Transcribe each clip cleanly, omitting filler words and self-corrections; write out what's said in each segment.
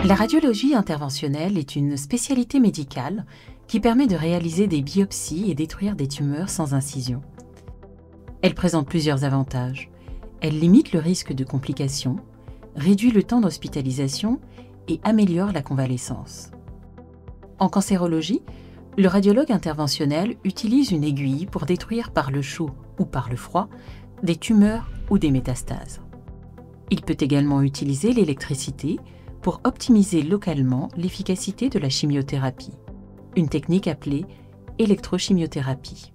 La radiologie interventionnelle est une spécialité médicale qui permet de réaliser des biopsies et détruire des tumeurs sans incision. Elle présente plusieurs avantages. Elle limite le risque de complications, réduit le temps d'hospitalisation et améliore la convalescence. En cancérologie, le radiologue interventionnel utilise une aiguille pour détruire par le chaud ou par le froid des tumeurs ou des métastases. Il peut également utiliser l'électricité pour optimiser localement l'efficacité de la chimiothérapie, une technique appelée électrochimiothérapie.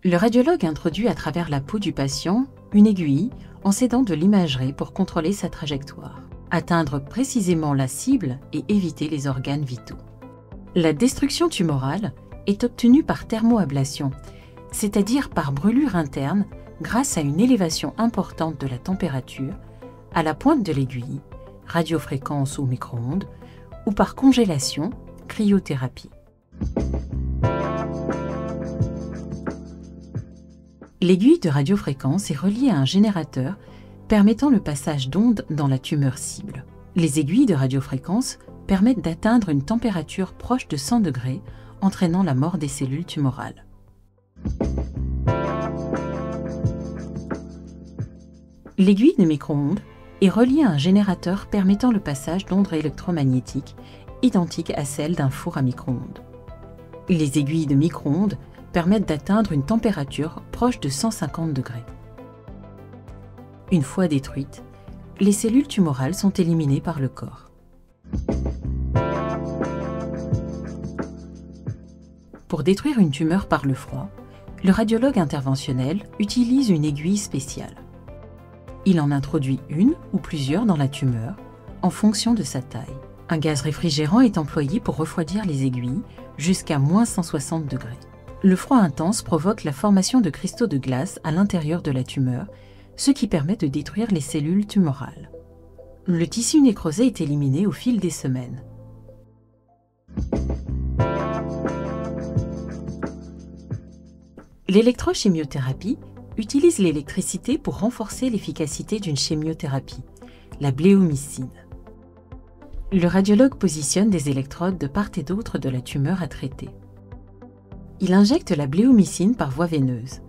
Le radiologue introduit à travers la peau du patient une aiguille en s'aidant de l'imagerie pour contrôler sa trajectoire, atteindre précisément la cible et éviter les organes vitaux. La destruction tumorale est obtenue par thermoablation, c'est-à-dire par brûlure interne grâce à une élévation importante de la température à la pointe de l'aiguille, radiofréquence ou micro-ondes, ou par congélation, cryothérapie. L'aiguille de radiofréquence est reliée à un générateur permettant le passage d'ondes dans la tumeur cible. Les aiguilles de radiofréquence permettent d'atteindre une température proche de 100 degrés, entraînant la mort des cellules tumorales. L'aiguille de micro-ondes est reliée à un générateur permettant le passage d'ondes électromagnétiques identiques à celles d'un four à micro-ondes. Les aiguilles de micro-ondes permettent d'atteindre une température proche de 150 degrés. Une fois détruites, les cellules tumorales sont éliminées par le corps. Pour détruire une tumeur par le froid, le radiologue interventionnel utilise une aiguille spéciale. Il en introduit une ou plusieurs dans la tumeur, en fonction de sa taille. Un gaz réfrigérant est employé pour refroidir les aiguilles jusqu'à moins 160 degrés. Le froid intense provoque la formation de cristaux de glace à l'intérieur de la tumeur, ce qui permet de détruire les cellules tumorales. Le tissu nécrosé est éliminé au fil des semaines. L'électrochimiothérapie utilise l'électricité pour renforcer l'efficacité d'une chimiothérapie, la bléomycine. Le radiologue positionne des électrodes de part et d'autre de la tumeur à traiter. Il injecte la bléomycine par voie veineuse,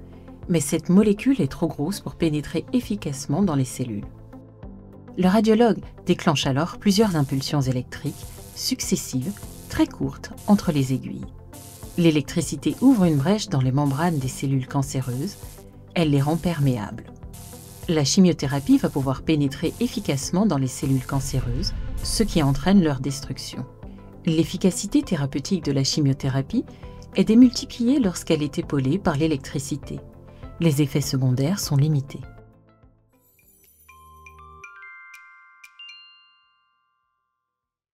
mais cette molécule est trop grosse pour pénétrer efficacement dans les cellules. Le radiologue déclenche alors plusieurs impulsions électriques successives, très courtes, entre les aiguilles. L'électricité ouvre une brèche dans les membranes des cellules cancéreuses, elle les rend perméables. La chimiothérapie va pouvoir pénétrer efficacement dans les cellules cancéreuses, ce qui entraîne leur destruction. L'efficacité thérapeutique de la chimiothérapie est démultipliée lorsqu'elle est épaulée par l'électricité. Les effets secondaires sont limités.